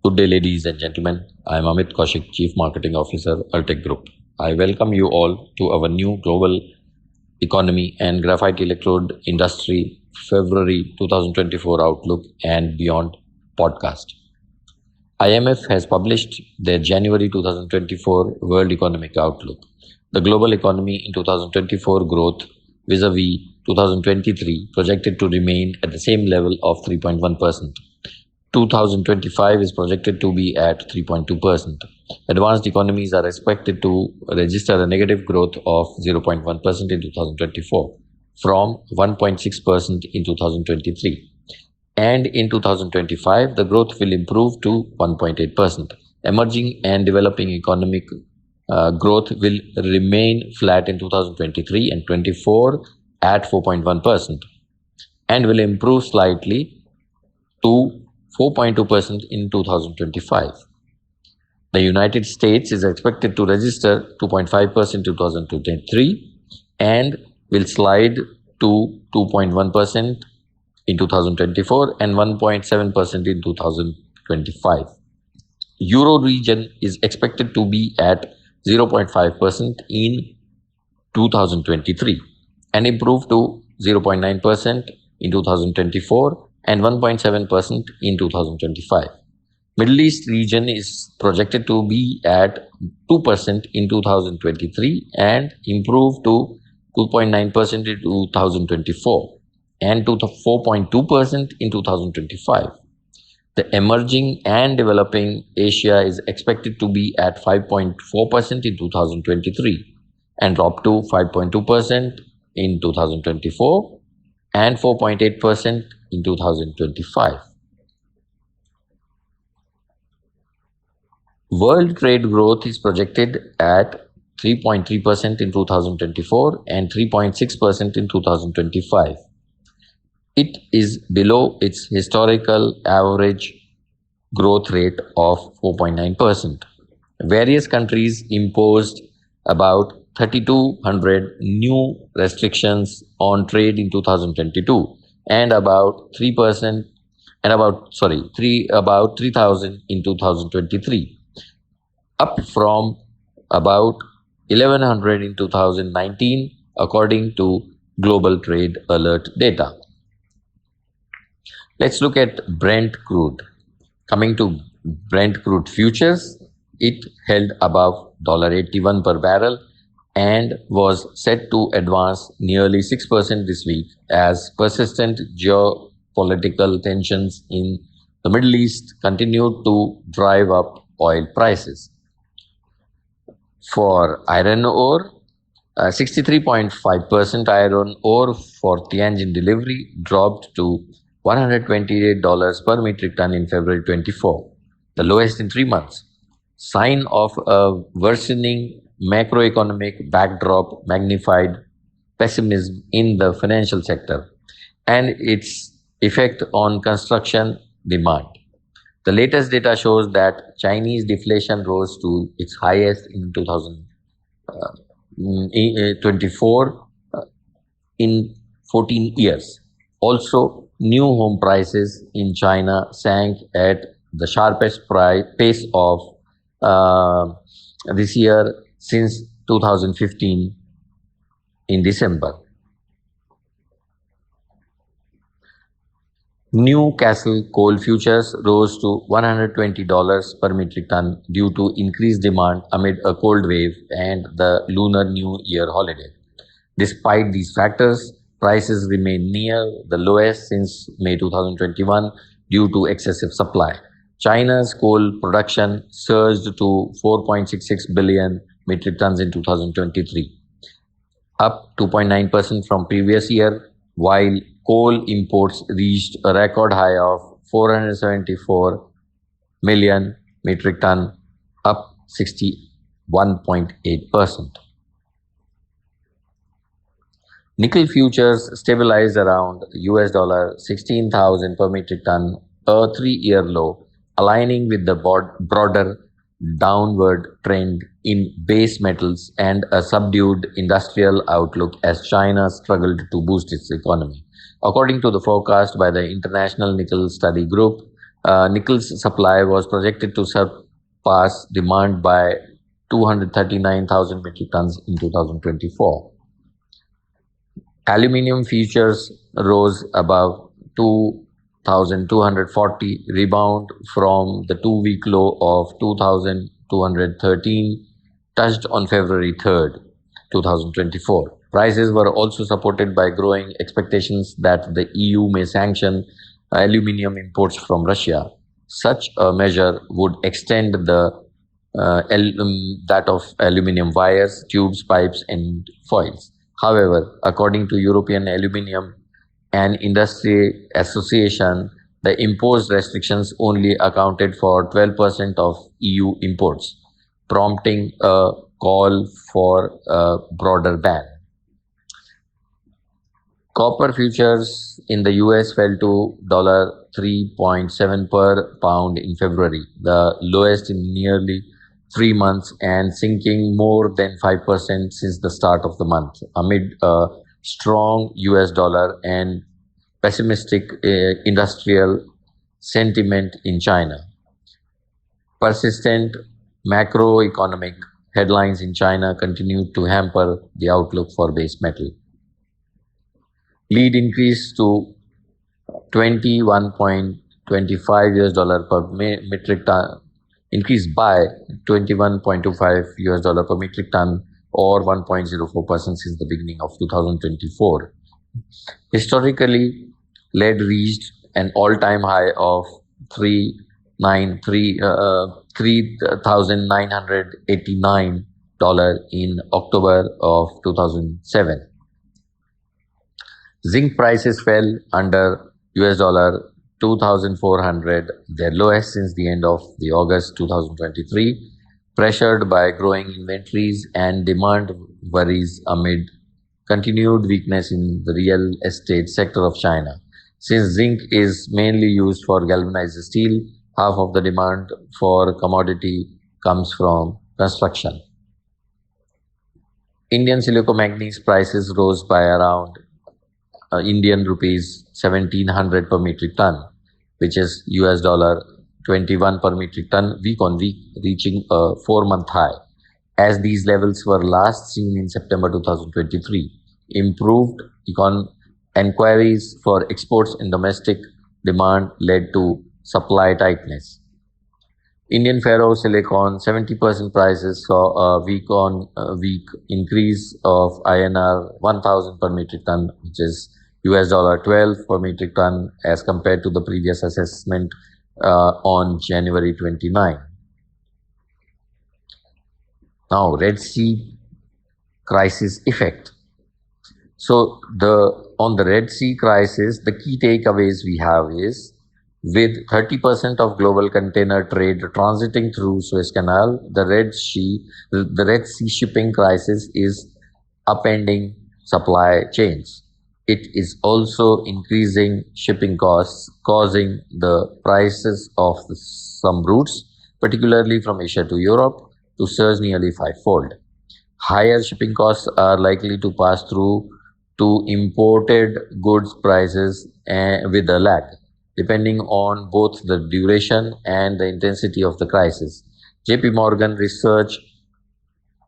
Good day, ladies and gentlemen. I am Amit Kaushik, Chief Marketing Officer, Altec Group. I welcome you all to our new Global Economy and Graphite Electrode Industry February 2024 Outlook and Beyond podcast. IMF has published their January 2024 World Economic Outlook. The global economy in 2024 growth vis-a-vis 2023 projected to remain at the same level of 3.1%. 2025 is projected to be at 3.2%. Advanced economies are expected to register a negative growth of 0.1% in 2024 from 1.6% in 2023. And in 2025, the growth will improve to 1.8%. Emerging and developing economic growth will remain flat in 2023 and 24 at 4.1% and will improve slightly to 4.2% in 2025. The United States is expected to register 2.5% in 2023 and will slide to 2.1% in 2024 and 1.7% in 2025. Euro region is expected to be at 0.5% in 2023 and improve to 0.9% in 2024 and 1.7% in 2025. Middle East region is projected to be at 2% in 2023 and improve to 2.9% in 2024 and to 4.2% in 2025. The emerging and developing Asia is expected to be at 5.4% in 2023 and drop to 5.2% in 2024 and 4.8% in 2025. World trade growth is projected at 3.3% in 2024 and 3.6% in 2025. It is below its historical average growth rate of 4.9%. Various countries imposed about 3,200 new restrictions on trade in 2022 and about 3% and about 3,000 in 2023, up from about 1,100 in 2019 according to Global Trade Alert data. Let's look at Brent crude. Coming to Brent crude futures, it held above $81 per barrel and was set to advance nearly 6% this week as persistent geopolitical tensions in the Middle East continued to drive up oil prices. For iron ore, 63.5% iron ore for Tianjin delivery dropped to $128 per metric ton in February 24, the lowest in 3 months. Sign of a worsening macroeconomic backdrop magnified pessimism in the financial sector and its effect on construction demand. The latest data shows that Chinese deflation rose to its highest in 2024 in 14 years. Also, new home prices in China sank at the sharpest pace of this year since 2015 in December. Newcastle coal futures rose to $120 per metric ton due to increased demand amid a cold wave and the Lunar New Year holiday. Despite these factors, prices remain near the lowest since May 2021 due to excessive supply. China's coal production surged to 4.66 billion metric tons in 2023, up 2.9% from previous year, while coal imports reached a record high of 474 million metric ton, up 61.8%. Nickel futures stabilized around $16,000 per metric ton, a 3-year low, aligning with the broader downward trend in base metals and a subdued industrial outlook as China struggled to boost its economy. According to the forecast by the International Nickel Study Group, nickel's supply was projected to surpass demand by 239,000 metric tons in 2024. Aluminium futures rose above 2,240, rebound from the two-week low of 2,213 touched on February 3rd, 2024. Prices were also supported by growing expectations that the EU may sanction aluminium imports from Russia. Such a measure would extend that of aluminium wires, tubes, pipes, and foils. However, according to European Aluminium and Industry Association, the imposed restrictions only accounted for 12% of EU imports, prompting a call for a broader ban. Copper futures in the US fell to $3.7 per pound in February, the lowest in nearly 3 months, and sinking more than 5% since the start of the month, amid a strong US dollar and pessimistic industrial sentiment in China. Persistent macroeconomic headlines in China continued to hamper the outlook for base metal. Lead increased to 21.25 US dollar per metric ton, increased by 21.25 US dollar per metric ton, or 1.04% since the beginning of 2024. Historically, lead reached an all-time high of $3,989 in October of 2007. Zinc prices fell under US dollar 2,400, their lowest since the end of the August 2023, pressured by growing inventories and demand worries amid continued weakness in the real estate sector of China. Since zinc is mainly used for galvanized steel, half of the demand for commodity comes from construction. Indian silicomanganese prices rose by around Indian rupees 1700 per metric ton, which is US dollar 21 per metric ton, week on week, reaching a 4-month high, as these levels were last seen in September 2023. Improved inquiries for exports and domestic demand led to supply tightness. Indian ferrosilicon 70% prices saw a week on week increase of INR 1000 per metric ton, which is US dollar 12 per metric ton, as compared to the previous assessment on January 29. Now, Red Sea crisis effect. So, on the Red Sea crisis, the key takeaways we have is, with 30% of global container trade transiting through Suez Canal, the Red Sea shipping crisis is upending supply chains. It is also increasing shipping costs, causing the prices of some routes, particularly from Asia to Europe, to surge nearly fivefold. Higher shipping costs are likely to pass through to imported goods prices with a lag, depending on both the duration and the intensity of the crisis. JP Morgan research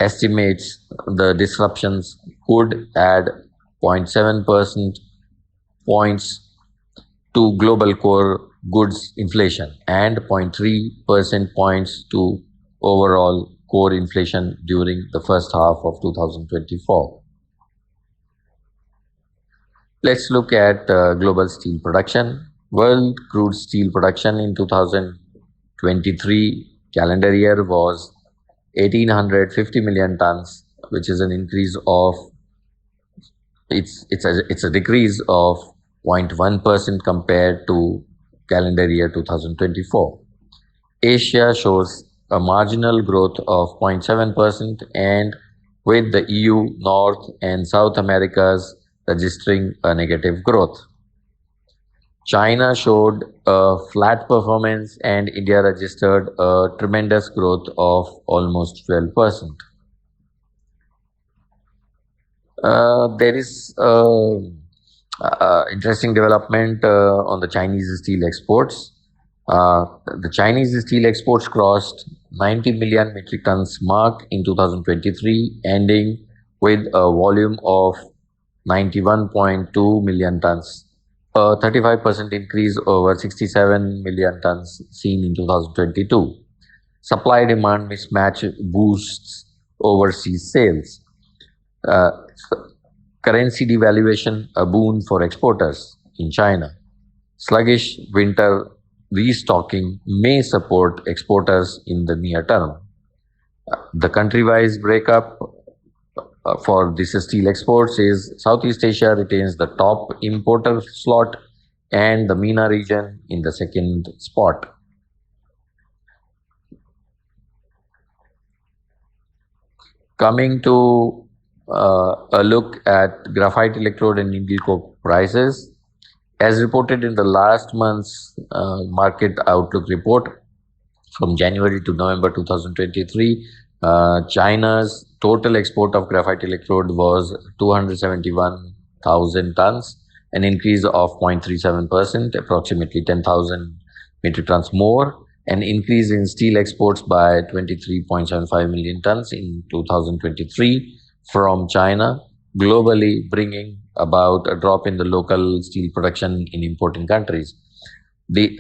estimates the disruptions could add 0.7% points to global core goods inflation and 0.3% points to overall core inflation during the first half of 2024. Let's look at global steel production. World crude steel production in 2023 calendar year was 1,850 million tons, which is an increase of it's a decrease of 0.1% compared to calendar year 2024. Asia shows a marginal growth of 0.7%, and with the EU, North and South Americas registering a negative growth. China showed a flat performance, and India registered a tremendous growth of almost 12%. There is interesting development on the Chinese steel exports. The Chinese steel exports crossed 90 million metric tons mark in 2023, ending with a volume of 91.2 million tons, a 35% increase over 67 million tons seen in 2022. Supply demand mismatch boosts overseas sales. Uh, Currency devaluation, a boon for exporters in China. Sluggish winter restocking may support exporters in the near term. The country-wise breakup for this steel exports is Southeast Asia retains the top importer slot and the MENA region in the second spot. Coming to a look at graphite electrode and needle coke prices, as reported in the last month's market outlook report from January to November 2023, China's total export of graphite electrode was 271,000 tons, an increase of 0.37%, approximately 10,000 metric tons more, an increase in steel exports by 23.75 million tons in 2023 from China, globally bringing about a drop in the local steel production in importing countries. The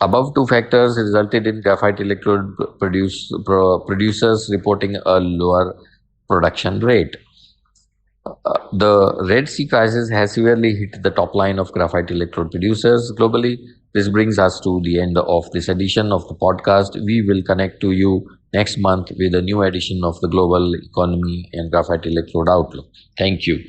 above two factors resulted in graphite electrode producers reporting a lower production rate. The Red Sea crisis has severely hit the top line of graphite electrode producers globally. This brings us to the end of this edition of the podcast. We will connect to you next month with a new edition of the Global Economy and Graphite Electrode Outlook. Thank you.